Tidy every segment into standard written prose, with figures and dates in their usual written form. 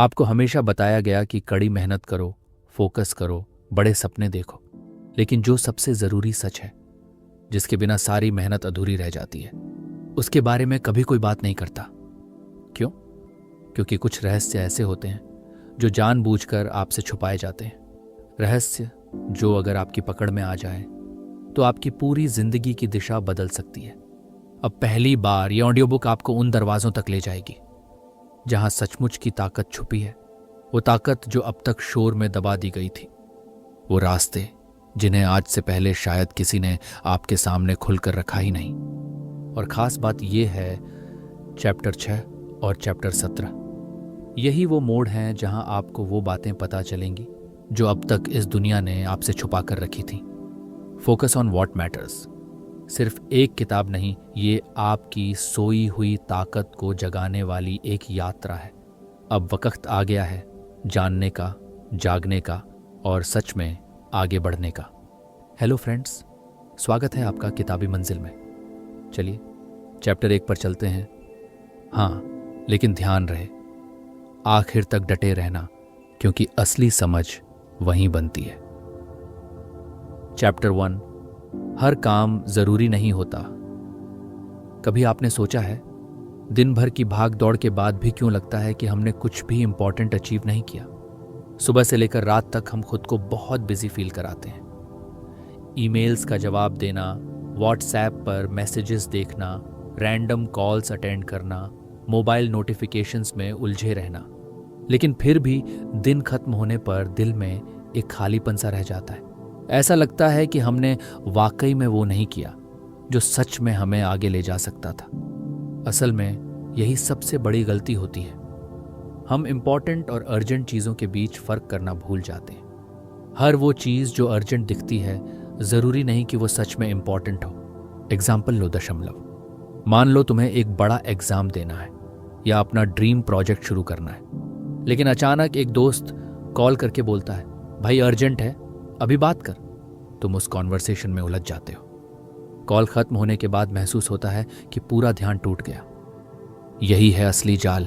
आपको हमेशा बताया गया कि कड़ी मेहनत करो, फोकस करो, बड़े सपने देखो। लेकिन जो सबसे ज़रूरी सच है, जिसके बिना सारी मेहनत अधूरी रह जाती है, उसके बारे में कभी कोई बात नहीं करता। क्यों? क्योंकि कुछ रहस्य ऐसे होते हैं जो जानबूझकर आपसे छुपाए जाते हैं। रहस्य जो अगर आपकी पकड़ में आ जाए तो आपकी पूरी जिंदगी की दिशा बदल सकती है। अब पहली बार ये ऑडियो बुक आपको उन दरवाजों तक ले जाएगी जहां सचमुच की ताकत छुपी है, वो ताकत जो अब तक शोर में दबा दी गई थी, वो रास्ते जिन्हें आज से पहले शायद किसी ने आपके सामने खुलकर रखा ही नहीं। और खास बात यह है, चैप्टर 6 और चैप्टर 17 यही वो मोड़ हैं जहां आपको वो बातें पता चलेंगी जो अब तक इस दुनिया ने आपसे छुपा कर रखी थी। फोकस ऑन व्हाट मैटर्स सिर्फ एक किताब नहीं, ये आपकी सोई हुई ताकत को जगाने वाली एक यात्रा है। अब वक्त आ गया है जानने का, जागने का और सच में आगे बढ़ने का। हेलो फ्रेंड्स, स्वागत है आपका किताबी मंजिल में। चलिए चैप्टर 1 पर चलते हैं। हाँ, लेकिन ध्यान रहे, आखिर तक डटे रहना, क्योंकि असली समझ वहीं बनती है। चैप्टर 1, हर काम जरूरी नहीं होता। कभी आपने सोचा है, दिन भर की भाग दौड़ के बाद भी क्यों लगता है कि हमने कुछ भी इंपॉर्टेंट अचीव नहीं किया? सुबह से लेकर रात तक हम खुद को बहुत बिजी फील कराते हैं। ईमेल्स का जवाब देना, व्हाट्सएप पर मैसेजेस देखना, रैंडम कॉल्स अटेंड करना, मोबाइल नोटिफिकेशंस में उलझे रहना। लेकिन फिर भी दिन खत्म होने पर दिल में एक खालीपन सा रह जाता है। ऐसा लगता है कि हमने वाकई में वो नहीं किया जो सच में हमें आगे ले जा सकता था। असल में यही सबसे बड़ी गलती होती है। हम इम्पॉर्टेंट और अर्जेंट चीज़ों के बीच फ़र्क करना भूल जाते हैं। हर वो चीज़ जो अर्जेंट दिखती है ज़रूरी नहीं कि वो सच में इम्पॉर्टेंट हो। एग्जाम्पल लो, दशमलव। मान लो तुम्हें एक बड़ा एग्ज़ाम देना है या अपना ड्रीम प्रोजेक्ट शुरू करना है, लेकिन अचानक एक दोस्त कॉल करके बोलता है, भाई अर्जेंट है, अभी बात कर। तुम उस कॉन्वर्सेशन में उलझ जाते हो। कॉल खत्म होने के बाद महसूस होता है कि पूरा ध्यान टूट गया। यही है असली जाल,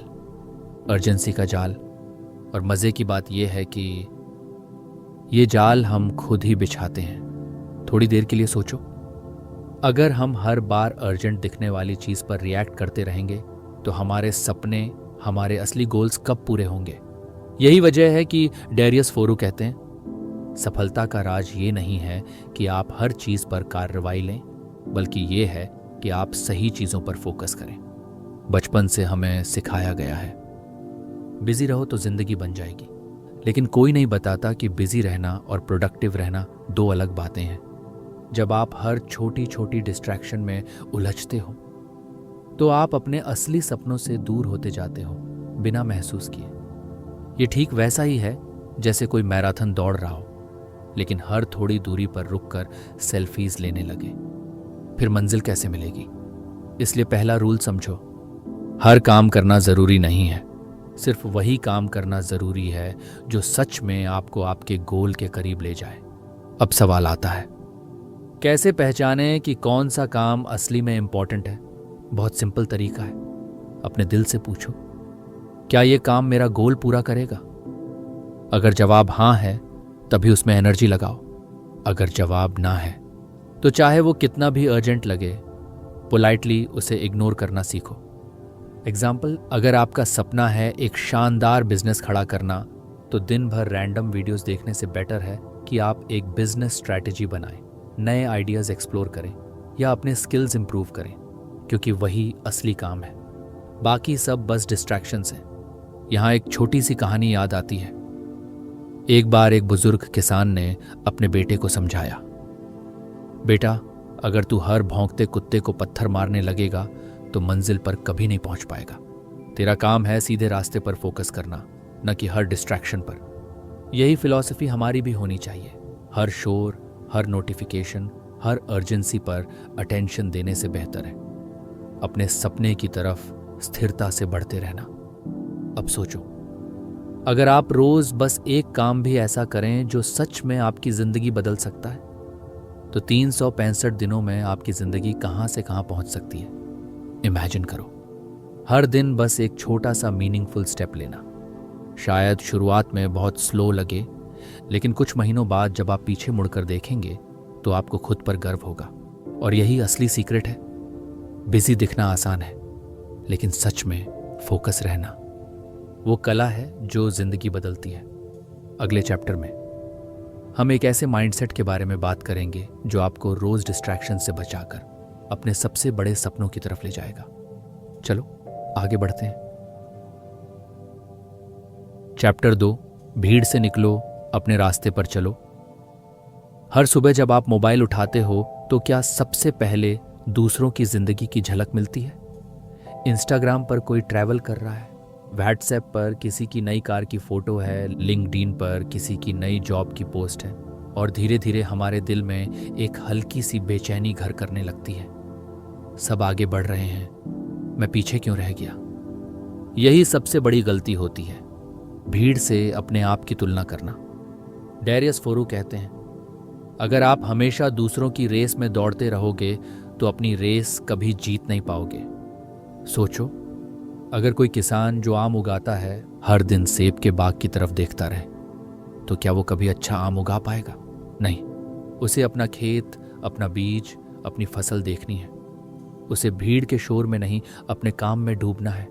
अर्जेंसी का जाल। और मज़े की बात यह है कि ये जाल हम खुद ही बिछाते हैं। थोड़ी देर के लिए सोचो, अगर हम हर बार अर्जेंट दिखने वाली चीज़ पर रिएक्ट करते रहेंगे तो हमारे सपने, हमारे असली गोल्स कब पूरे होंगे? यही वजह है कि डेरियस फोरू कहते हैं, सफलता का राज ये नहीं है कि आप हर चीज़ पर कार्रवाई लें, बल्कि ये है कि आप सही चीज़ों पर फोकस करें। बचपन से हमें सिखाया गया है, बिजी रहो तो जिंदगी बन जाएगी। लेकिन कोई नहीं बताता कि बिजी रहना और प्रोडक्टिव रहना दो अलग बातें हैं। जब आप हर छोटी छोटी डिस्ट्रैक्शन में उलझते हो तो आप अपने असली सपनों से दूर होते जाते हो, बिना महसूस किए। ये ठीक वैसा ही है जैसे कोई मैराथन दौड़ रहा हो, लेकिन हर थोड़ी दूरी पर रुककर सेल्फीज लेने लगे। फिर मंजिल कैसे मिलेगी? इसलिए पहला रूल समझो, हर काम करना जरूरी नहीं है। सिर्फ वही काम करना जरूरी है जो सच में आपको आपके गोल के करीब ले जाए। अब सवाल आता है, कैसे पहचानें कि कौन सा काम असली में इंपॉर्टेंट है? बहुत सिंपल तरीका है, अपने दिल से पूछो, क्या ये काम मेरा गोल पूरा करेगा? अगर जवाब हाँ है, तभी उसमें एनर्जी लगाओ। अगर जवाब ना है, तो चाहे वो कितना भी अर्जेंट लगे, पोलाइटली उसे इग्नोर करना सीखो। एग्जाम्पल, अगर आपका सपना है एक शानदार बिजनेस खड़ा करना, तो दिन भर रैंडम वीडियोस देखने से बेटर है कि आप एक बिजनेस स्ट्रैटेजी बनाएं, नए आइडियाज एक्सप्लोर करें या अपने स्किल्स इंप्रूव करें, क्योंकि वही असली काम है। बाकी सब बस डिस्ट्रैक्शंस हैं। यहाँ एक छोटी सी कहानी याद आती है। एक बार एक बुजुर्ग किसान ने अपने बेटे को समझाया, बेटा, अगर तू हर भौंकते कुत्ते को पत्थर मारने लगेगा तो मंजिल पर कभी नहीं पहुंच पाएगा। तेरा काम है सीधे रास्ते पर फोकस करना, न कि हर डिस्ट्रैक्शन पर। यही फिलॉसफी हमारी भी होनी चाहिए। हर शोर, हर नोटिफिकेशन, हर अर्जेंसी पर अटेंशन देने से बेहतर है अपने सपने की तरफ स्थिरता से बढ़ते रहना। अब सोचो, अगर आप रोज बस एक काम भी ऐसा करें जो सच में आपकी जिंदगी बदल सकता है, तो 365 दिनों में आपकी जिंदगी कहां से कहां पहुंच सकती है? इमेजिन करो, हर दिन बस एक छोटा सा मीनिंगफुल स्टेप लेना, शायद शुरुआत में बहुत स्लो लगे, लेकिन कुछ महीनों बाद जब आप पीछे मुड़कर देखेंगे तो आपको खुद पर गर्व होगा। और यही असली सीक्रेट है। बिजी दिखना आसान है, लेकिन सच में फोकस रहना वो कला है जो जिंदगी बदलती है। अगले चैप्टर में हम एक ऐसे माइंडसेट के बारे में बात करेंगे जो आपको रोज डिस्ट्रैक्शन से बचाकर अपने सबसे बड़े सपनों की तरफ ले जाएगा। चलो आगे बढ़ते हैं। चैप्टर 2, भीड़ से निकलो, अपने रास्ते पर चलो। हर सुबह जब आप मोबाइल उठाते हो तो क्या सबसे पहले दूसरों की जिंदगी की झलक मिलती है? इंस्टाग्राम पर कोई ट्रैवल कर रहा है, व्हाट्सएप पर किसी की नई कार की फोटो है, लिंक्डइन पर किसी की नई जॉब की पोस्ट है, और धीरे धीरे हमारे दिल में एक हल्की सी बेचैनी घर करने लगती है। सब आगे बढ़ रहे हैं, मैं पीछे क्यों रह गया? यही सबसे बड़ी गलती होती है, भीड़ से अपने आप की तुलना करना। डैरियस फोरू कहते हैं, अगर आप हमेशा दूसरों की रेस में दौड़ते रहोगे तो अपनी रेस कभी जीत नहीं पाओगे। सोचो, अगर कोई किसान जो आम उगाता है हर दिन सेब के बाग की तरफ देखता रहे तो क्या वो कभी अच्छा आम उगा पाएगा? नहीं। उसे अपना खेत, अपना बीज, अपनी फसल देखनी है। उसे भीड़ के शोर में नहीं, अपने काम में डूबना है।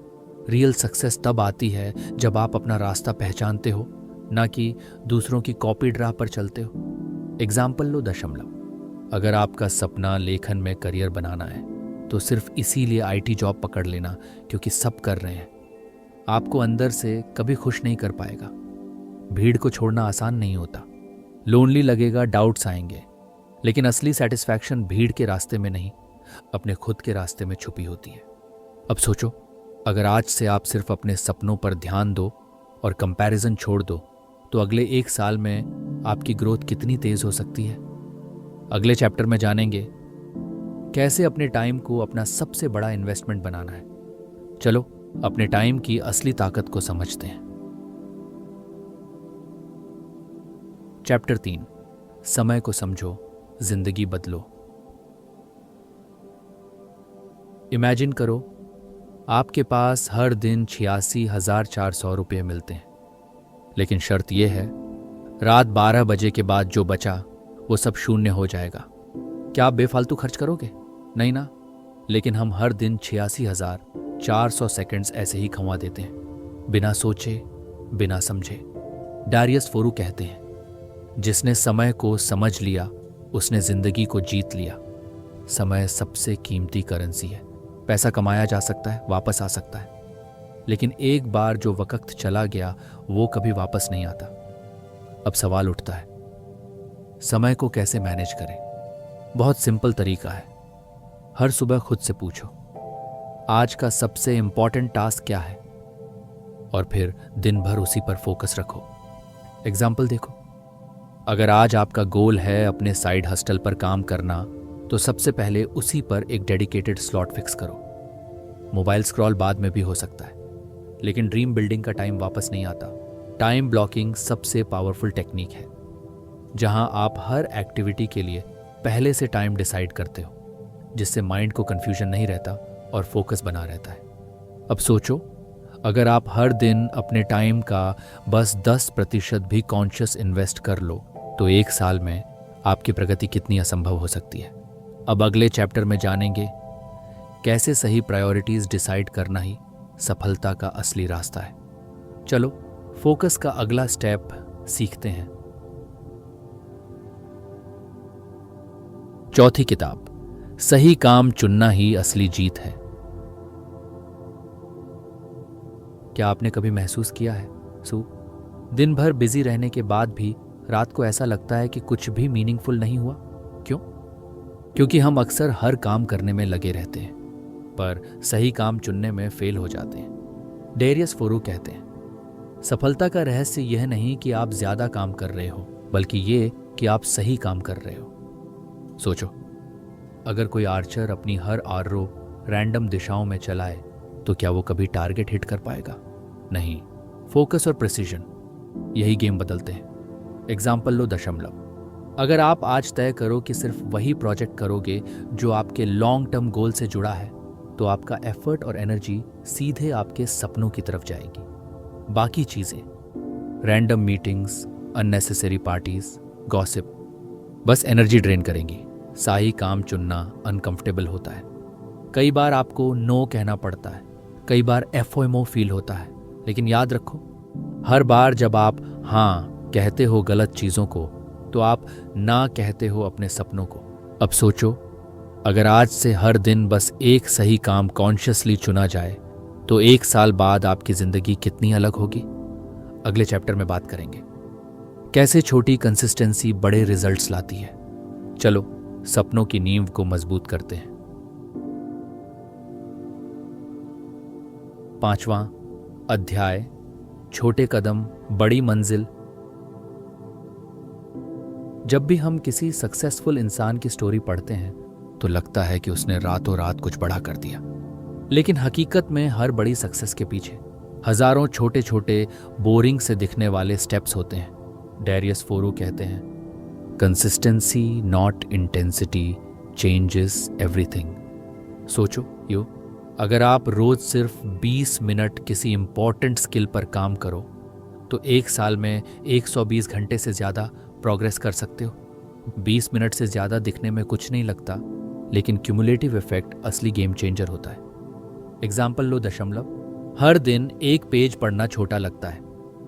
रियल सक्सेस तब आती है जब आप अपना रास्ता पहचानते हो, ना कि दूसरों की कॉपीड राह पर चलते हो। एग्जाम्पल लो दशमलव। अगर आपका सपना लेखन में करियर बनाना है तो सिर्फ इसीलिए आईटी जॉब पकड़ लेना क्योंकि सब कर रहे हैं, आपको अंदर से कभी खुश नहीं कर पाएगा। भीड़ को छोड़ना आसान नहीं होता, लोनली लगेगा, डाउट्स आएंगे, लेकिन असली सेटिस्फैक्शन भीड़ के रास्ते में नहीं, अपने खुद के रास्ते में छुपी होती है। अब सोचो, अगर आज से आप सिर्फ अपने सपनों पर ध्यान दो और कंपैरिजन छोड़ दो तो अगले 1 साल में आपकी ग्रोथ कितनी तेज हो सकती है। अगले चैप्टर में जानेंगे कैसे अपने टाइम को अपना सबसे बड़ा इन्वेस्टमेंट बनाना है। चलो अपने टाइम की असली ताकत को समझते हैं। चैप्टर 3, समय को समझो, जिंदगी बदलो। इमेजिन करो आपके पास हर दिन 86,400 रुपये मिलते हैं, लेकिन शर्त यह है रात 12 बजे के बाद जो बचा वो सब शून्य हो जाएगा। क्या आप बेफालतू खर्च करोगे? नहीं ना। लेकिन हम हर दिन 86,400 सेकंड्स ऐसे ही खंवा देते हैं, बिना सोचे, बिना समझे। डैरियस फोरू कहते हैं, जिसने समय को समझ लिया उसने जिंदगी को जीत लिया। समय सबसे कीमती करेंसी है। पैसा कमाया जा सकता है, वापस आ सकता है, लेकिन एक बार जो वक्त चला गया वो कभी वापस नहीं आता। अब सवाल उठता है, समय को कैसे मैनेज करें? बहुत सिंपल तरीका है। हर सुबह खुद से पूछो, आज का सबसे इंपॉर्टेंट टास्क क्या है, और फिर दिन भर उसी पर फोकस रखो। एग्जाम्पल देखो, अगर आज आपका गोल है अपने साइड हस्टल पर काम करना तो सबसे पहले उसी पर एक डेडिकेटेड स्लॉट फिक्स करो। मोबाइल स्क्रॉल बाद में भी हो सकता है, लेकिन ड्रीम बिल्डिंग का टाइम वापस नहीं आता। टाइम ब्लॉकिंग सबसे पावरफुल टेक्निक है, जहां आप हर एक्टिविटी के लिए पहले से टाइम डिसाइड करते हो, जिससे माइंड को कंफ्यूजन नहीं रहता और फोकस बना रहता है। अब सोचो, अगर आप हर दिन अपने टाइम का बस 10% भी कॉन्शियस इन्वेस्ट कर लो तो 1 साल में आपकी प्रगति कितनी असंभव हो सकती है। अब अगले चैप्टर में जानेंगे कैसे सही प्रायोरिटीज डिसाइड करना ही सफलता का असली रास्ता है। चलो फोकस का अगला स्टेप सीखते हैं। चौथी किताब, सही काम चुनना ही असली जीत है। क्या आपने कभी महसूस किया है दिन भर बिजी रहने के बाद भी रात को ऐसा लगता है कि कुछ भी मीनिंगफुल नहीं हुआ? क्यों? क्योंकि हम अक्सर हर काम करने में लगे रहते हैं पर सही काम चुनने में फेल हो जाते हैं। डैरियस फोरू कहते हैं, सफलता का रहस्य यह नहीं कि आप ज्यादा काम कर रहे हो, बल्कि ये कि आप सही काम कर रहे हो। सोचो, अगर कोई आर्चर अपनी हर आर्रो रैंडम दिशाओं में चलाए तो क्या वो कभी टारगेट हिट कर पाएगा? नहीं। फोकस और प्रिसीजन यही गेम बदलते हैं। एग्जाम्पल लो दशमलव। अगर आप आज तय करो कि सिर्फ वही प्रोजेक्ट करोगे जो आपके लॉन्ग टर्म गोल से जुड़ा है तो आपका एफर्ट और एनर्जी सीधे आपके सपनों की तरफ जाएगी। बाकी चीजें random meetings, unnecessary parties, gossip बस एनर्जी ड्रेन करेंगी। सही काम चुनना अनकंफर्टेबल होता है। कई बार आपको नो कहना पड़ता है, कई बार एफओएमओ फील होता है, लेकिन याद रखो, हर बार जब आप हाँ कहते हो गलत चीज़ों को, तो आप ना कहते हो अपने सपनों को। अब सोचो, अगर आज से हर दिन बस एक सही काम कॉन्शियसली चुना जाए, तो 1 साल बाद आपकी ज़िंदगी कितनी अलग होगी। अगले चैप्टर में बात करेंगे कैसे छोटी कंसिस्टेंसी बड़े रिजल्ट्स लाती है। चलो सपनों की नींव को मजबूत करते हैं। 5वां अध्याय, छोटे कदम बड़ी मंजिल। जब भी हम किसी सक्सेसफुल इंसान की स्टोरी पढ़ते हैं तो लगता है कि उसने रातों रात कुछ बड़ा कर दिया, लेकिन हकीकत में हर बड़ी सक्सेस के पीछे हजारों छोटे छोटे बोरिंग से दिखने वाले स्टेप्स होते हैं। डैरियस फोरो कहते हैं, consistency not intensity changes everything. सोचो यो, अगर आप रोज सिर्फ 20 मिनट किसी इंपॉर्टेंट स्किल पर काम करो तो 1 साल में 120 घंटे से ज़्यादा प्रोग्रेस कर सकते हो। 20 मिनट से ज़्यादा दिखने में कुछ नहीं लगता, लेकिन क्यूमुलेटिव इफेक्ट असली गेम चेंजर होता है। एग्जाम्पल लो दशमलव। हर दिन एक पेज पढ़ना छोटा लगता है,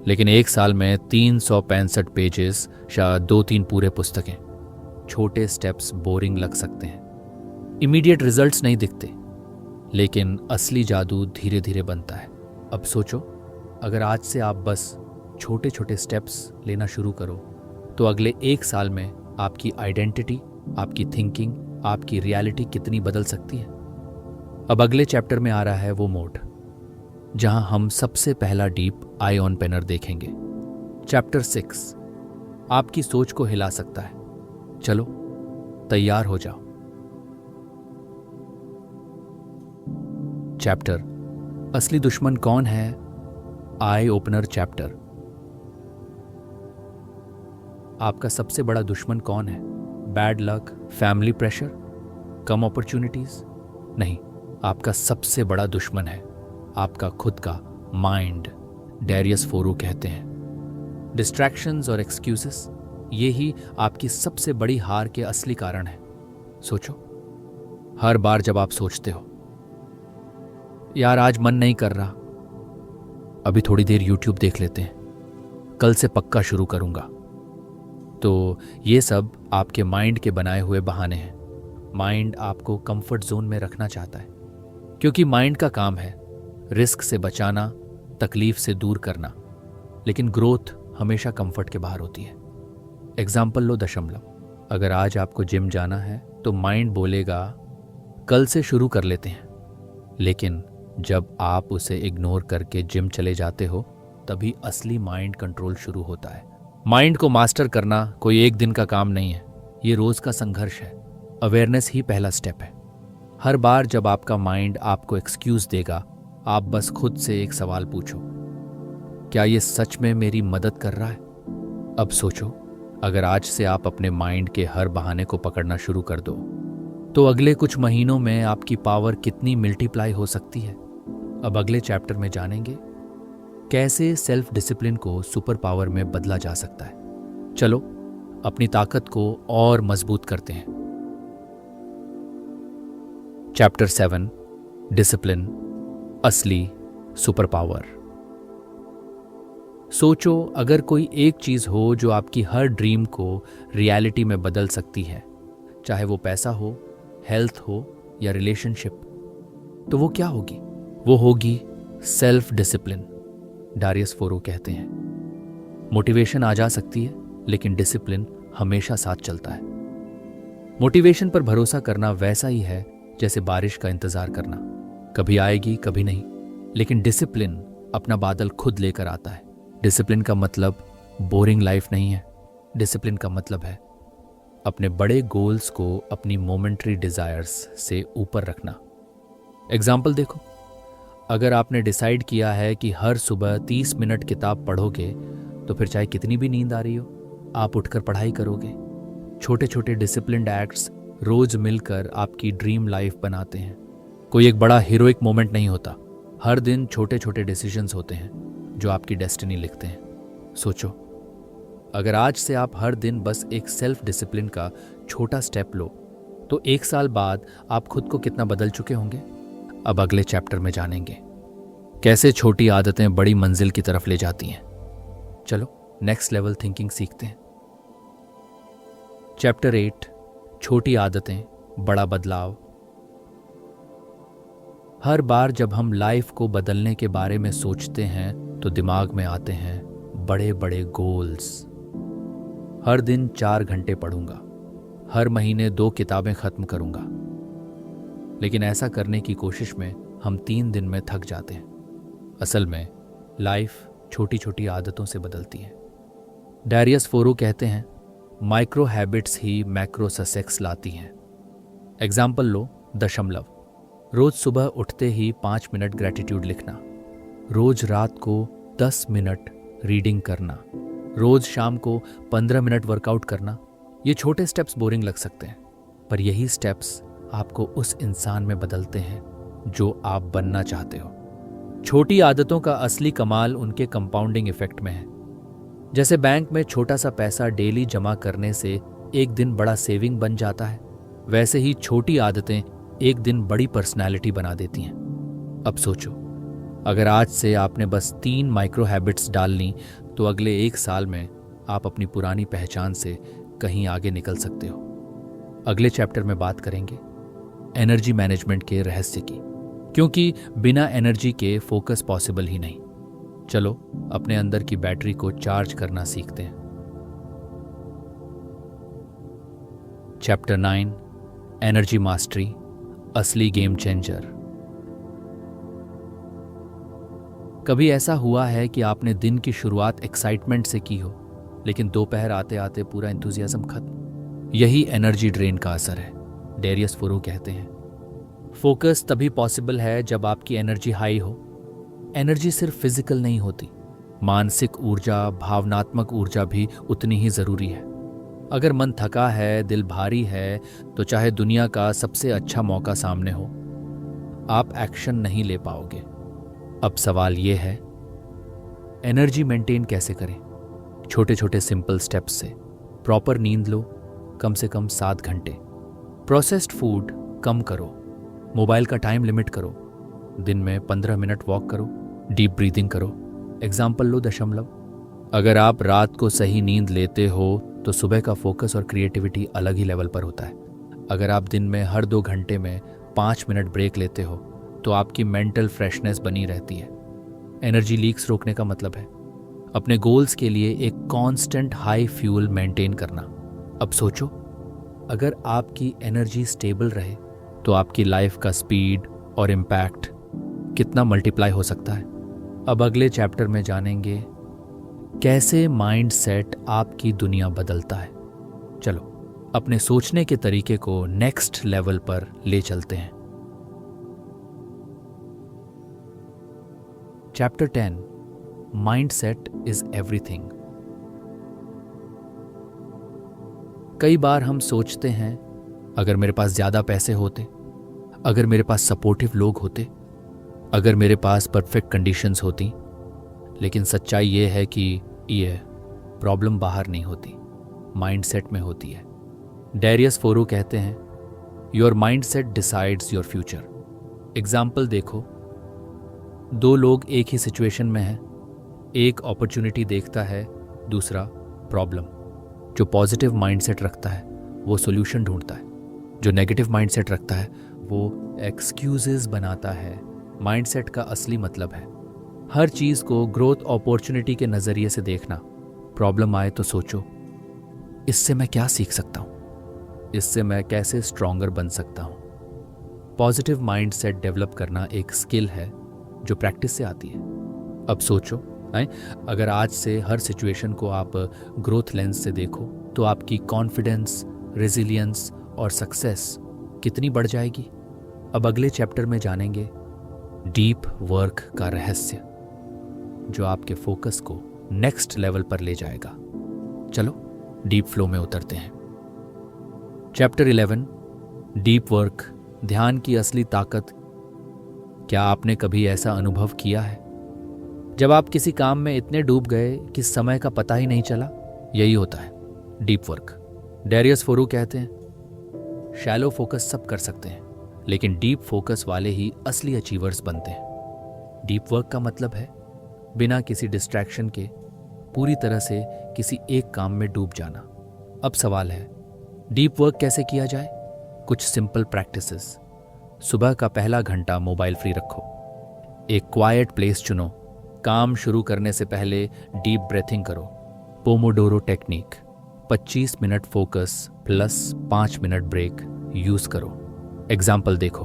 लेकिन 1 साल में 365 पेजेस, शायद 2-3 पूरे पुस्तकें। छोटे स्टेप्स बोरिंग लग सकते हैं, इमीडिएट रिजल्ट्स नहीं दिखते, लेकिन असली जादू धीरे धीरे बनता है। अब सोचो, अगर आज से आप बस छोटे छोटे स्टेप्स लेना शुरू करो तो अगले 1 साल में आपकी आइडेंटिटी, आपकी थिंकिंग, आपकी रियलिटी कितनी बदल सकती है। अब अगले चैप्टर में आ रहा है वो मोड जहां हम सबसे पहला डीप आई ऑन पेनर देखेंगे। चैप्टर 6 आपकी सोच को हिला सकता है। चलो तैयार हो जाओ। चैप्टर असली दुश्मन कौन है, आई ओपनर चैप्टर। आपका सबसे बड़ा दुश्मन कौन है? बैड लक, फैमिली प्रेशर, कम अपॉर्चुनिटीज? नहीं, आपका सबसे बड़ा दुश्मन है आपका खुद का माइंड। डैरियस फोरो कहते हैं, डिस्ट्रैक्शंस और एक्सक्यूजेस ये ही आपकी सबसे बड़ी हार के असली कारण है। सोचो, हर बार जब आप सोचते हो यार आज मन नहीं कर रहा, अभी थोड़ी देर यूट्यूब देख लेते हैं, कल से पक्का शुरू करूंगा, तो ये सब आपके माइंड के बनाए हुए बहाने हैं। माइंड आपको कंफर्ट जोन में रखना चाहता है, क्योंकि माइंड का काम है रिस्क से बचाना, तकलीफ से दूर करना, लेकिन ग्रोथ हमेशा कंफर्ट के बाहर होती है। एग्जाम्पल लो दशमलव। अगर आज आपको जिम जाना है तो माइंड बोलेगा कल से शुरू कर लेते हैं, लेकिन जब आप उसे इग्नोर करके जिम चले जाते हो तभी असली माइंड कंट्रोल शुरू होता है। माइंड को मास्टर करना कोई एक दिन का काम नहीं है, ये रोज का संघर्ष है। अवेयरनेस ही पहला स्टेप है। हर बार जब आपका माइंड आपको एक्सक्यूज देगा, आप बस खुद से एक सवाल पूछो, क्या ये सच में मेरी मदद कर रहा है? अब सोचो, अगर आज से आप अपने माइंड के हर बहाने को पकड़ना शुरू कर दो तो अगले कुछ महीनों में आपकी पावर कितनी मल्टीप्लाई हो सकती है। अब अगले चैप्टर में जानेंगे कैसे सेल्फ डिसिप्लिन को सुपर पावर में बदला जा सकता है। चलो अपनी ताकत को और मजबूत करते हैं। चैप्टर 7 डिसिप्लिन, असली सुपर पावर। सोचो, अगर कोई एक चीज हो जो आपकी हर ड्रीम को रियलिटी में बदल सकती है, चाहे वो पैसा हो, हेल्थ हो या रिलेशनशिप, तो वो क्या होगी? वो होगी सेल्फ डिसिप्लिन। डैरियस फोरो कहते हैं, मोटिवेशन आ जा सकती है लेकिन डिसिप्लिन हमेशा साथ चलता है। मोटिवेशन पर भरोसा करना वैसा ही है जैसे बारिश का इंतजार करना, कभी आएगी कभी नहीं, लेकिन डिसिप्लिन अपना बादल खुद लेकर आता है। डिसिप्लिन का मतलब बोरिंग लाइफ नहीं है, डिसिप्लिन का मतलब है अपने बड़े गोल्स को अपनी मोमेंटरी डिजायर्स से ऊपर रखना। एग्जाम्पल देखो, अगर आपने डिसाइड किया है कि हर सुबह 30 मिनट किताब पढ़ोगे, तो फिर चाहे कितनी भी नींद आ रही हो, आप उठकर पढ़ाई करोगे। छोटे छोटे डिसिप्लिन्ड एक्ट्स रोज मिलकर आपकी ड्रीम लाइफ बनाते हैं। कोई एक बड़ा हीरोइक मोमेंट नहीं होता, हर दिन छोटे छोटे डिसीजंस होते हैं जो आपकी डेस्टिनी लिखते हैं। सोचो, अगर आज से आप हर दिन बस एक सेल्फ डिसिप्लिन का छोटा स्टेप लो तो 1 साल बाद आप खुद को कितना बदल चुके होंगे। अब अगले चैप्टर में जानेंगे कैसे छोटी आदतें बड़ी मंजिल की तरफ ले जाती हैं। चलो नेक्स्ट लेवल थिंकिंग सीखते हैं। चैप्टर 8, छोटी आदतें बड़ा बदलाव। हर बार जब हम लाइफ को बदलने के बारे में सोचते हैं तो दिमाग में आते हैं बड़े बड़े गोल्स। हर दिन 4 घंटे पढ़ूंगा, हर महीने 2 किताबें खत्म करूंगा। लेकिन ऐसा करने की कोशिश में हम 3 दिन में थक जाते हैं। असल में लाइफ छोटी छोटी आदतों से बदलती है। डैरियस फोरो कहते हैं माइक्रो हैबिट्स ही मैक्रो सक्सेस लाती हैं। एग्जाम्पल लो, दशमलव। रोज सुबह उठते ही 5 मिनट ग्रेटिट्यूड लिखना, रोज रात को 10 मिनट रीडिंग करना, रोज शाम को 15 मिनट वर्कआउट करना। ये छोटे स्टेप्स बोरिंग लग सकते हैं, पर यही स्टेप्स आपको उस इंसान में बदलते हैं जो आप बनना चाहते हो। छोटी आदतों का असली कमाल उनके कंपाउंडिंग इफेक्ट में है। जैसे बैंक में छोटा सा पैसा डेली जमा करने से एक दिन बड़ा सेविंग बन जाता है, वैसे ही छोटी आदतें एक दिन बड़ी पर्सनैलिटी बना देती हैं। अब सोचो, अगर आज से आपने बस 3 माइक्रो हैबिट्स डाल ली तो अगले 1 साल में आप अपनी पुरानी पहचान से कहीं आगे निकल सकते हो। अगले चैप्टर में बात करेंगे एनर्जी मैनेजमेंट के रहस्य की, क्योंकि बिना एनर्जी के फोकस पॉसिबल ही नहीं। चलो अपने अंदर की बैटरी को चार्ज करना सीखते हैं। चैप्टर 9, एनर्जी मास्टरी, असली गेम चेंजर। कभी ऐसा हुआ है कि आपने दिन की शुरुआत एक्साइटमेंट से की हो, लेकिन दोपहर आते आते पूरा एंथुजियाज्म खत्म? यही एनर्जी ड्रेन का असर है। डैरियस फोरो कहते हैं फोकस तभी पॉसिबल है जब आपकी एनर्जी हाई हो। एनर्जी सिर्फ फिजिकल नहीं होती, मानसिक ऊर्जा, भावनात्मक ऊर्जा भी उतनी ही जरूरी है। अगर मन थका है, दिल भारी है, तो चाहे दुनिया का सबसे अच्छा मौका सामने हो, आप एक्शन नहीं ले पाओगे। अब सवाल यह है, एनर्जी मेंटेन कैसे करें? छोटे छोटे सिंपल स्टेप्स से। प्रॉपर नींद लो, कम से कम 7 घंटे। प्रोसेस्ड फूड कम करो। मोबाइल का टाइम लिमिट करो। दिन में 15 मिनट वॉक करो। डीप ब्रीदिंग करो। एग्जाम्पल लो, दशमलव। अगर आप रात को सही नींद लेते हो तो सुबह का फोकस और क्रिएटिविटी अलग ही लेवल पर होता है। अगर आप दिन में हर 2 घंटे में 5 मिनट ब्रेक लेते हो तो आपकी मेंटल फ्रेशनेस बनी रहती है। एनर्जी लीक्स रोकने का मतलब है अपने गोल्स के लिए एक कांस्टेंट हाई फ्यूल मेंटेन करना। अब सोचो, अगर आपकी एनर्जी स्टेबल रहे तो आपकी लाइफ का स्पीड और इम्पैक्ट कितना मल्टीप्लाई हो सकता है। अब अगले चैप्टर में जानेंगे कैसे माइंड सेट आपकी दुनिया बदलता है। चलो अपने सोचने के तरीके को नेक्स्ट लेवल पर ले चलते हैं। Chapter 10, mind set is everything. कई बार हम सोचते हैं अगर मेरे पास ज्यादा पैसे होते, अगर मेरे पास सपोर्टिव लोग होते, अगर मेरे पास परफेक्ट कंडीशंस होती। लेकिन सच्चाई ये है कि ये प्रॉब्लम बाहर नहीं होती, माइंडसेट में होती है। डैरियस फोरो कहते हैं your mindset decides your future. Example देखो, 2 लोग एक ही सिचुएशन में हैं। एक अपॉर्चुनिटी देखता है, दूसरा प्रॉब्लम। जो पॉजिटिव माइंडसेट रखता है वो सॉल्यूशन ढूंढता है, जो नेगेटिव माइंडसेट रखता है वो एक्सक्यूजेस बनाता है। माइंडसेट का असली मतलब है हर चीज को ग्रोथ अपॉर्चुनिटी के नजरिए से देखना। प्रॉब्लम आए तो सोचो, इससे मैं क्या सीख सकता हूं, इससे मैं कैसे स्ट्रॉन्गर बन सकता हूं। पॉजिटिव माइंडसेट डेवलप करना एक स्किल है जो प्रैक्टिस से आती है। अब सोचो, अगर आज से हर सिचुएशन को आप ग्रोथ लेंस से देखो तो आपकी कॉन्फिडेंस, रेजिलियंस और सक्सेस कितनी बढ़ जाएगी। अब अगले चैप्टर में जानेंगे डीप वर्क का रहस्य, जो आपके फोकस को नेक्स्ट लेवल पर ले जाएगा। चलो डीप फ्लो में उतरते हैं। चैप्टर 11, डीप वर्क, ध्यान की असली ताकत। क्या आपने कभी ऐसा अनुभव किया है जब आप किसी काम में इतने डूब गए कि समय का पता ही नहीं चला, यही होता है डीप वर्क। डैरियस फोरू कहते हैं, शैलो फोकस सब कर सकते हैं, लेकिन डीप फोकस वाले ही असली अचीवर्स बनते हैं। डीप वर्क का मतलब है बिना किसी डिस्ट्रैक्शन के पूरी तरह से किसी एक काम में डूब जाना। अब सवाल है, डीप वर्क कैसे किया जाए? कुछ सिंपल प्रैक्टिसेस। सुबह का पहला घंटा मोबाइल फ्री रखो। एक क्वाइट प्लेस चुनो। काम शुरू करने से पहले डीप ब्रेथिंग करो। Pomodoro technique, 25 minute focus plus 5 minute break use करो। एग्जाम्पल देखो,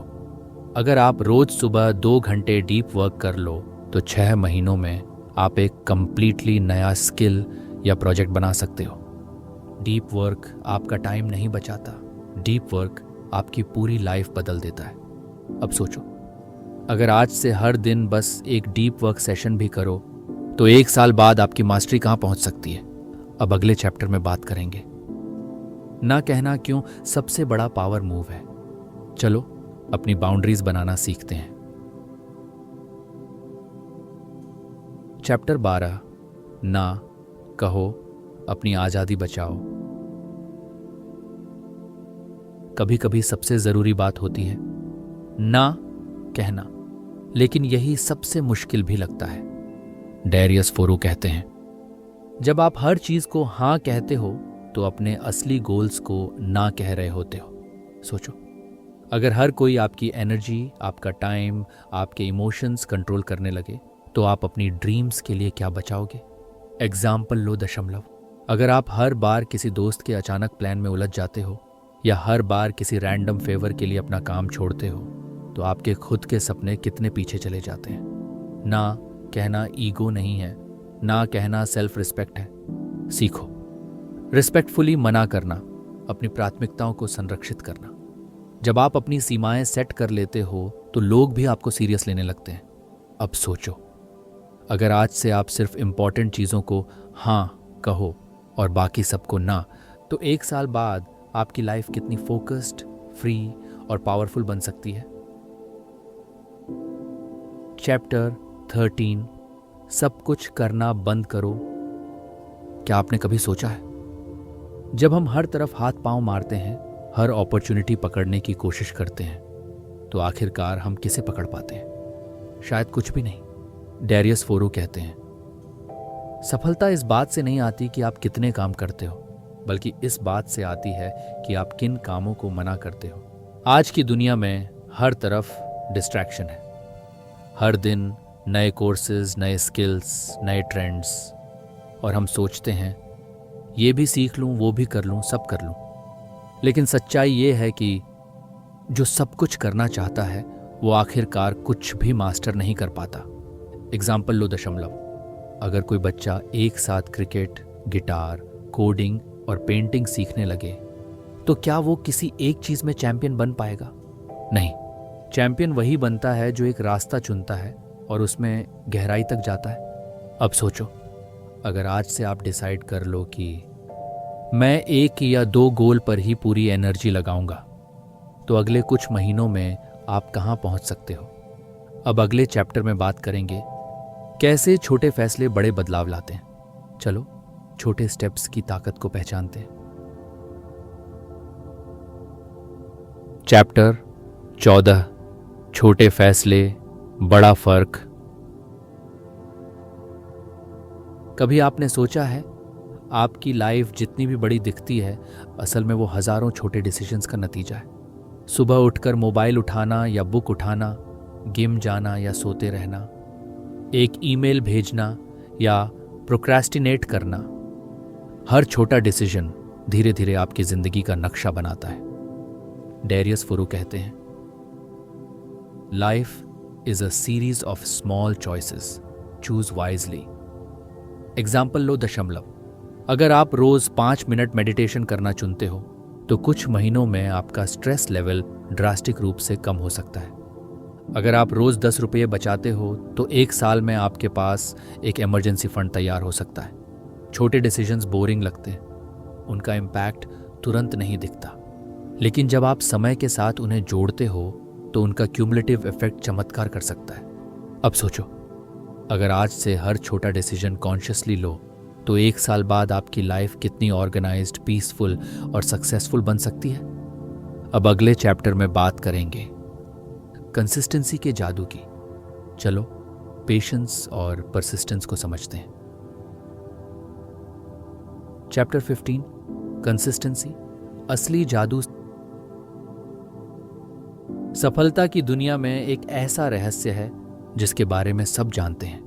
अगर आप रोज सुबह 2 घंटे डीप वर्क कर लो तो 6 महीनों में आप एक कंप्लीटली नया स्किल या प्रोजेक्ट बना सकते हो। डीप वर्क आपका टाइम नहीं बचाता, डीप वर्क आपकी पूरी लाइफ बदल देता है। अब सोचो, अगर आज से हर दिन बस एक डीप वर्क सेशन भी करो तो 1 साल बाद आपकी मास्टरी कहाँ पहुंच सकती है? अब अगले चैप्टर में बात करेंगे। ना कहना क्यों सबसे बड़ा पावर मूव है। चलो अपनी बाउंड्रीज बनाना सीखते हैं। चैप्टर 12, ना कहो, अपनी आजादी बचाओ। कभी कभी सबसे जरूरी बात होती है ना कहना, लेकिन यही सबसे मुश्किल भी लगता है। डैरियस फोरू कहते हैं, जब आप हर चीज को हां कहते हो तो अपने असली गोल्स को ना कह रहे होते हो। सोचो, अगर हर कोई आपकी एनर्जी, आपका टाइम, आपके इमोशंस कंट्रोल करने लगे तो आप अपनी ड्रीम्स के लिए क्या बचाओगे? एग्जाम्पल लो दशमलव। अगर आप हर बार किसी दोस्त के अचानक प्लान में उलझ जाते हो या हर बार किसी रैंडम फेवर के लिए अपना काम छोड़ते हो तो आपके खुद के सपने कितने पीछे चले जाते हैं। ना कहना ईगो नहीं है, ना कहना सेल्फ रिस्पेक्ट है। सीखो रिस्पेक्टफुली मना करना, अपनी प्राथमिकताओं को संरक्षित करना। जब आप अपनी सीमाएं सेट कर लेते हो तो लोग भी आपको सीरियस लेने लगते हैं। अब सोचो, अगर आज से आप सिर्फ इंपॉर्टेंट चीजों को हाँ कहो और बाकी सबको ना, तो 1 साल बाद आपकी लाइफ कितनी फोकस्ड, फ्री और पावरफुल बन सकती है। चैप्टर 13, सब कुछ करना बंद करो। क्या आपने कभी सोचा है, जब हम हर तरफ हाथ पांव मारते हैं, हर अपॉर्चुनिटी पकड़ने की कोशिश करते हैं, तो आखिरकार हम किसे पकड़ पाते हैं? शायद कुछ भी नहीं। डैरियस फोरू कहते हैं, सफलता इस बात से नहीं आती कि आप कितने काम करते हो, बल्कि इस बात से आती है कि आप किन कामों को मना करते हो। आज की दुनिया में हर तरफ डिस्ट्रैक्शन है। हर दिन नए कोर्सेज, नए स्किल्स, नए ट्रेंड्स, और हम सोचते हैं ये भी सीख लूं, वो भी कर लूं, सब कर लूं। लेकिन सच्चाई ये है कि जो सब कुछ करना चाहता है वो आखिरकार कुछ भी मास्टर नहीं कर पाता। एग्जाम्पल लो दशमलव। अगर कोई बच्चा एक साथ क्रिकेट, गिटार, कोडिंग और पेंटिंग सीखने लगे तो क्या वो किसी एक चीज में चैंपियन बन पाएगा? नहीं। चैंपियन वही बनता है जो एक रास्ता चुनता है और उसमें गहराई तक जाता है। अब सोचो, अगर आज से आप डिसाइड कर लो कि मैं 1 या 2 गोल पर ही पूरी एनर्जी लगाऊंगा, तो अगले कुछ महीनों में आप कहां पहुंच सकते हो। अब अगले चैप्टर में बात करेंगे कैसे छोटे फैसले बड़े बदलाव लाते हैं। चलो छोटे स्टेप्स की ताकत को पहचानते हैं। चैप्टर 14, छोटे फैसले, बड़ा फर्क। कभी आपने सोचा है, आपकी लाइफ जितनी भी बड़ी दिखती है, असल में वो हजारों छोटे डिसीजंस का नतीजा है। सुबह उठकर मोबाइल उठाना या बुक उठाना, जिम जाना या सोते रहना, एक ईमेल भेजना या प्रोक्रेस्टिनेट करना, हर छोटा डिसीजन धीरे धीरे आपकी जिंदगी का नक्शा बनाता है। डैरियस फोरू कहते हैं, life is a series of small choices, choose wisely. Example लो दशमलव। अगर आप रोज 5 मिनट मेडिटेशन करना चुनते हो तो कुछ महीनों में आपका स्ट्रेस लेवल ड्रास्टिक रूप से कम हो सकता है। अगर आप रोज 10 रुपये बचाते हो तो 1 साल में आपके पास एक इमरजेंसी फंड तैयार हो सकता है। छोटे डिसीजंस बोरिंग लगते हैं, उनका इम्पैक्ट तुरंत नहीं दिखता, लेकिन जब आप समय के साथ उन्हें जोड़ते हो तो उनका क्यूमुलेटिव इफेक्ट चमत्कार कर सकता है। अब सोचो, अगर आज से हर छोटा डिसीजन कॉन्शियसली लो तो 1 साल बाद आपकी लाइफ कितनी ऑर्गेनाइज्ड, पीसफुल और सक्सेसफुल बन सकती है। अब अगले चैप्टर में बात करेंगे कंसिस्टेंसी के जादू की। चलो पेशेंस और परसिस्टेंस को समझते हैं। चैप्टर 15 कंसिस्टेंसी, असली जादू। सफलता की दुनिया में एक ऐसा रहस्य है जिसके बारे में सब जानते हैं,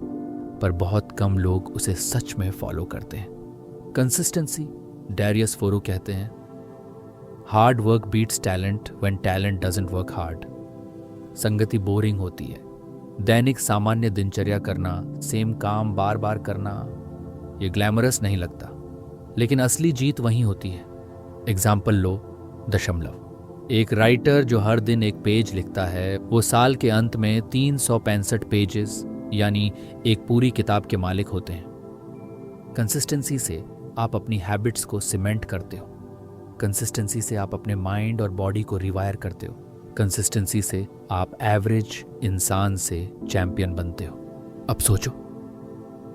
पर बहुत कम लोग उसे सच में फॉलो करते हैं। कंसिस्टेंसी, डैरियस फोरो कहते हैं, hard work beats talent when talent doesn't work hard. संगति बोरिंग होती है, दैनिक सामान्य दिनचर्या करना, सेम काम बार बार करना, ये ग्लैमरस नहीं लगता, लेकिन असली जीत वहीं होती है। एग्जाम्पल लो, दशमलव। एक राइटर जो हर दिन एक पेज लिखता है, वो साल के अंत में 365 पेजेस यानी एक पूरी किताब के मालिक होते हैं। कंसिस्टेंसी से आप अपनी हैबिट्स को सीमेंट करते हो। कंसिस्टेंसी से आप अपने माइंड और बॉडी को रिवायर करते हो। कंसिस्टेंसी से आप एवरेज इंसान से चैंपियन बनते हो। अब सोचो,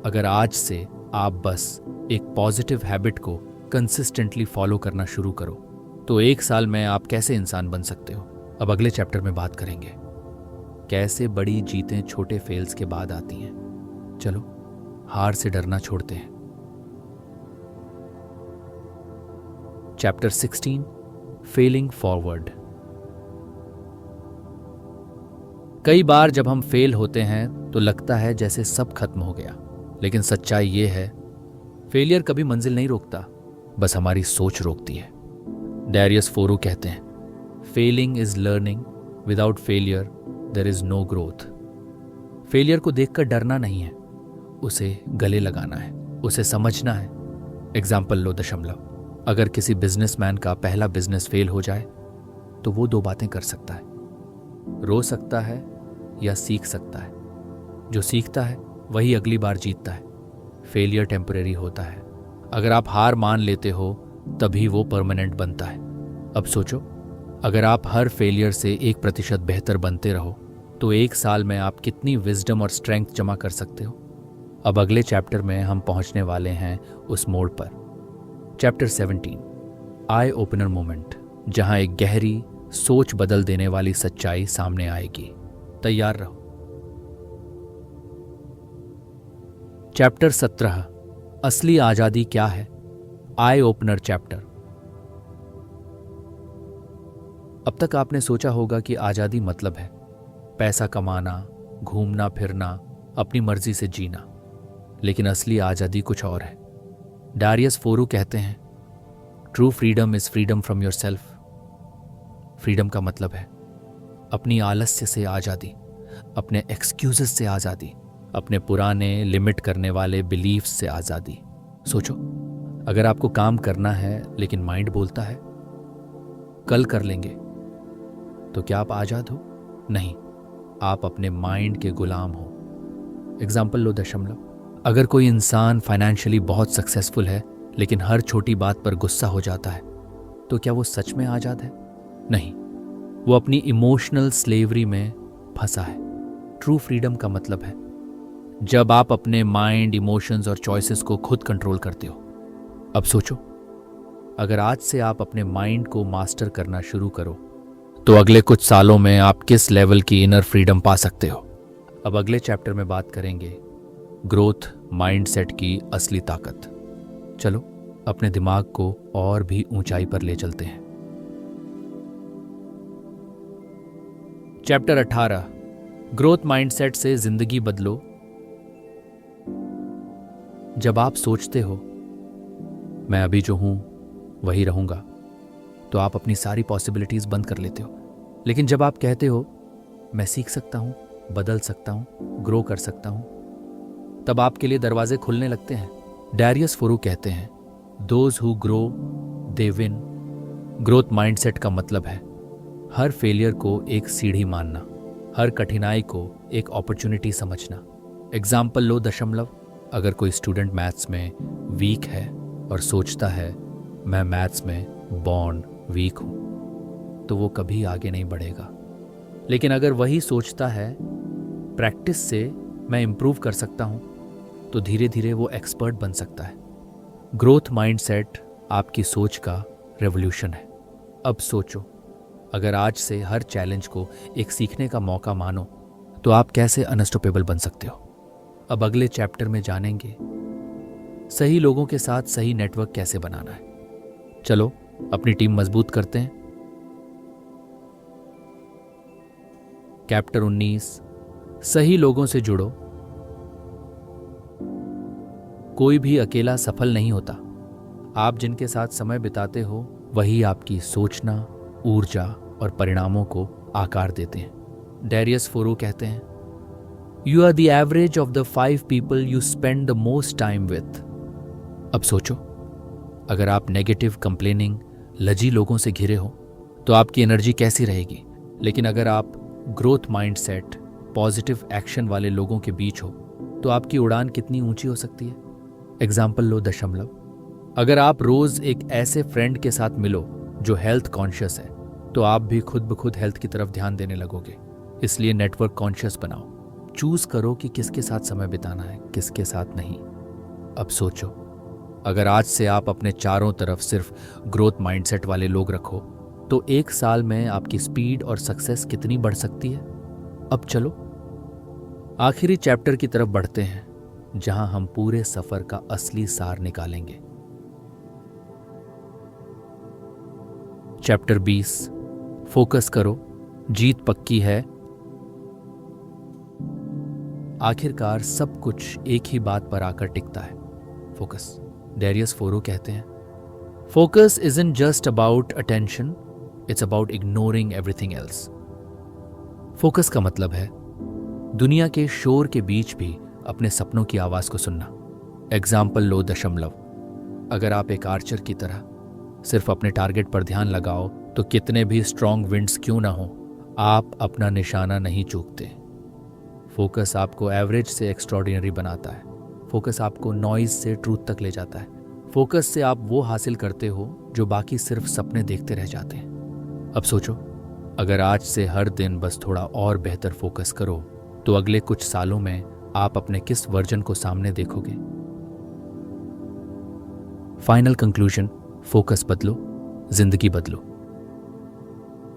अगर आज से आप बस एक पॉजिटिव हैबिट को कंसिस्टेंटली फॉलो करना शुरू करो तो 1 साल में आप कैसे इंसान बन सकते हो। अब अगले चैप्टर में बात करेंगे कैसे बड़ी जीतें छोटे फेल्स के बाद आती हैं। चलो हार से डरना छोड़ते हैं। Chapter 16 failing forward. कई बार जब हम फेल होते हैं तो लगता है जैसे सब खत्म हो गया, लेकिन सच्चाई ये है फेलियर कभी मंजिल नहीं रोकता, बस हमारी सोच रोकती है। डैरियस फोरो कहते हैं, failing is learning, without failure there is no growth. Failure को देखकर डरना नहीं है, उसे गले लगाना है, उसे समझना है। एग्जाम्पल लो, दशमलव। अगर किसी बिजनेसमैन का पहला बिजनेस फेल हो जाए तो वो 2 बातें कर सकता है, रो सकता है या सीख सकता है। जो सीखता है वही अगली बार जीतता है। फेलियर टेम्परेरी होता है, अगर आप हार मान लेते हो तभी वो परमानेंट बनता है। अब सोचो, अगर आप हर फेलियर से 1% बेहतर बनते रहो तो 1 साल में आप कितनी विजडम और स्ट्रेंथ जमा कर सकते हो। अब अगले चैप्टर में हम पहुंचने वाले हैं उस मोड़ पर। चैप्टर 17 आई ओपनर मोमेंट, जहां एक गहरी सोच बदल देने वाली सच्चाई सामने आएगी। तैयार रहो। चैप्टर 17 असली आजादी क्या है, आई ओपनर चैप्टर। अब तक आपने सोचा होगा कि आजादी मतलब है पैसा कमाना, घूमना फिरना, अपनी मर्जी से जीना, लेकिन असली आजादी कुछ और है। डैरियस फोरो कहते हैं, true freedom is freedom from your self. Freedom का मतलब है अपनी आलस्य से आजादी, अपने एक्सक्यूजेस से आजादी, अपने पुराने लिमिट करने वाले बिलीफ्स से आजादी। सोचो, अगर आपको काम करना है लेकिन माइंड बोलता है कल कर लेंगे, तो क्या आप आजाद हो? नहीं, आप अपने माइंड के गुलाम हो। एग्जाम्पल लो, दशमलव। अगर कोई इंसान फाइनेंशियली बहुत सक्सेसफुल है लेकिन हर छोटी बात पर गुस्सा हो जाता है, तो क्या वो सच में आजाद है? नहीं, वो अपनी इमोशनल स्लेवरी में फंसा है। ट्रू फ्रीडम का मतलब है जब आप अपने माइंड, इमोशंस और चॉइसेस को खुद कंट्रोल करते हो। अब सोचो, अगर आज से आप अपने माइंड को मास्टर करना शुरू करो तो अगले कुछ सालों में आप किस लेवल की इनर फ्रीडम पा सकते हो। अब अगले चैप्टर में बात करेंगे ग्रोथ माइंडसेट की असली ताकत। चलो अपने दिमाग को और भी ऊंचाई पर ले चलते हैं। चैप्टर 18 ग्रोथ माइंडसेट से जिंदगी बदलो। जब आप सोचते हो मैं अभी जो हूं वही रहूंगा, तो आप अपनी सारी पॉसिबिलिटीज बंद कर लेते हो। लेकिन जब आप कहते हो मैं सीख सकता हूं, बदल सकता हूं, ग्रो कर सकता हूं, तब आपके लिए दरवाजे खुलने लगते हैं। डैरियस फोरो कहते हैं, those who grow they win. Growth mindset का मतलब है हर फेलियर को एक सीढ़ी मानना, हर कठिनाई को एक अपॉर्चुनिटी समझना। एग्जाम्पल लो, दशमलव। अगर कोई स्टूडेंट मैथ्स में वीक है और सोचता है मैं मैथ्स में बॉर्न वीक हूं, तो वो कभी आगे नहीं बढ़ेगा। लेकिन अगर वही सोचता है प्रैक्टिस से मैं इम्प्रूव कर सकता हूं, तो धीरे धीरे वो एक्सपर्ट बन सकता है। ग्रोथ माइंडसेट आपकी सोच का रेवोल्यूशन है। अब सोचो, अगर आज से हर चैलेंज को एक सीखने का मौका मानो, तो आप कैसे अनस्टॉपेबल बन सकते हो। अब अगले चैप्टर में जानेंगे सही लोगों के साथ सही नेटवर्क कैसे बनाना है। चलो अपनी टीम मजबूत करते हैं। चैप्टर 19, सही लोगों से जुड़ो। कोई भी अकेला सफल नहीं होता। आप जिनके साथ समय बिताते हो वही आपकी सोचना, ऊर्जा और परिणामों को आकार देते हैं। डेरियस फोरो कहते हैं, you are the average of the 5 people you spend the most time with. अब सोचो, अगर आप नेगेटिव, कंप्लेनिंग, लजी लोगों से घिरे हो तो आपकी एनर्जी कैसी रहेगी। लेकिन अगर आप ग्रोथ माइंडसेट, पॉजिटिव एक्शन वाले लोगों के बीच हो तो आपकी उड़ान कितनी ऊंची हो सकती है। एग्जाम्पल लो, दशमलव। अगर आप रोज एक ऐसे फ्रेंड के साथ मिलो जो हेल्थ कॉन्शियस है, तो आप भी खुद ब खुद हेल्थ की तरफ ध्यान देने लगोगे। इसलिए नेटवर्क कॉन्शियस बनाओ। चूज करो कि किसके साथ समय बिताना है, किसके साथ नहीं। अब सोचो, अगर आज से आप अपने चारों तरफ सिर्फ ग्रोथ माइंडसेट वाले लोग रखो तो 1 साल में आपकी स्पीड और सक्सेस कितनी बढ़ सकती है। अब चलो आखिरी चैप्टर की तरफ बढ़ते हैं, जहां हम पूरे सफर का असली सार निकालेंगे। चैप्टर 20, फोकस करो, जीत पक्की है। आखिरकार सब कुछ एक ही बात पर आकर टिकता है, फोकस। डेरियस फोरो कहते हैं, focus isn't just about attention, it's about ignoring everything else. Focus का मतलब है दुनिया के शोर के बीच भी अपने सपनों की आवाज को सुनना। एग्जाम्पल लो, दशमलव। अगर आप एक आर्चर की तरह सिर्फ अपने टारगेट पर ध्यान लगाओ तो कितने भी स्ट्रॉन्ग विंड्स क्यों ना हो, आप अपना निशाना नहीं चूकते। फोकस आपको एवरेज से एक्स्ट्रॉर्डिनरी बनाता है। फोकस आपको नॉइज से ट्रूथ तक ले जाता है। फोकस से आप वो हासिल करते हो जो बाकी सिर्फ सपने देखते रह जाते हैं। अब सोचो, अगर आज से हर दिन बस थोड़ा और बेहतर फोकस करो तो अगले कुछ सालों में आप अपने किस वर्जन को सामने देखोगे। फाइनल कंक्लूजन, फोकस बदलो, जिंदगी बदलो।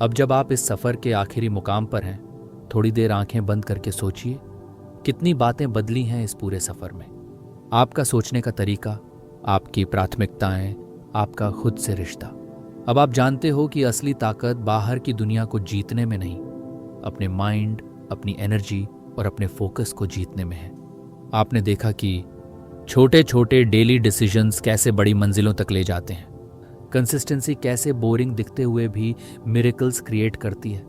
अब जब आप इस सफर के आखिरी मुकाम पर हैं, थोड़ी देर आंखें बंद करके सोचिए कितनी बातें बदली हैं इस पूरे सफर में। आपका सोचने का तरीका, आपकी प्राथमिकताएं, आपका खुद से रिश्ता। अब आप जानते हो कि असली ताकत बाहर की दुनिया को जीतने में नहीं, अपने माइंड, अपनी एनर्जी और अपने फोकस को जीतने में है। आपने देखा कि छोटे छोटे डेली डिसीजंस कैसे बड़ी मंजिलों तक ले जाते हैं। कंसिस्टेंसी कैसे बोरिंग दिखते हुए भी मिरेकल्स क्रिएट करती है,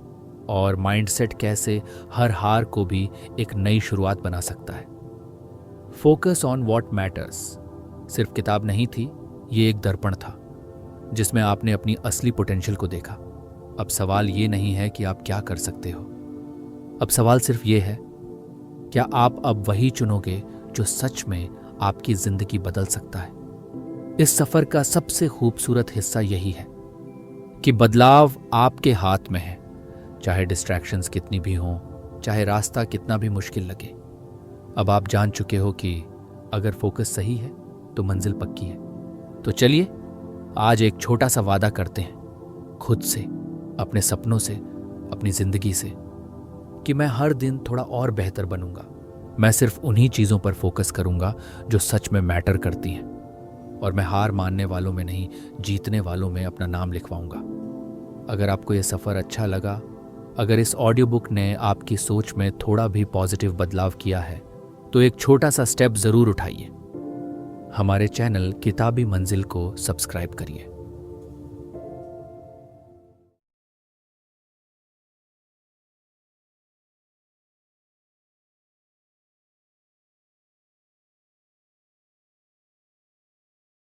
और माइंडसेट कैसे हर हार को भी एक नई शुरुआत बना सकता है। फोकस ऑन व्हाट मैटर्स सिर्फ किताब नहीं थी, ये एक दर्पण था जिसमें आपने अपनी असली पोटेंशियल को देखा। अब सवाल ये नहीं है कि आप क्या कर सकते हो, अब सवाल सिर्फ ये है, क्या आप अब वही चुनोगे जो सच में आपकी जिंदगी बदल सकता है। इस सफर का सबसे खूबसूरत हिस्सा यही है कि बदलाव आपके हाथ में है, चाहे डिस्ट्रैक्शंस कितनी भी हों, चाहे रास्ता कितना भी मुश्किल लगे। अब आप जान चुके हो कि अगर फोकस सही है तो मंजिल पक्की है। तो चलिए आज एक छोटा सा वादा करते हैं खुद से, अपने सपनों से, अपनी जिंदगी से, कि मैं हर दिन थोड़ा और बेहतर बनूंगा। मैं सिर्फ उन्हीं चीज़ों पर फोकस करूंगा जो सच में मैटर करती हैं, और मैं हार मानने वालों में नहीं, जीतने वालों में अपना नाम लिखवाऊंगा। अगर आपको ये सफ़र अच्छा लगा, अगर इस ऑडियो बुक ने आपकी सोच में थोड़ा भी पॉजिटिव बदलाव किया है, तो एक छोटा सा स्टेप ज़रूर उठाइए। हमारे चैनल किताबी मंजिल को सब्सक्राइब करिए।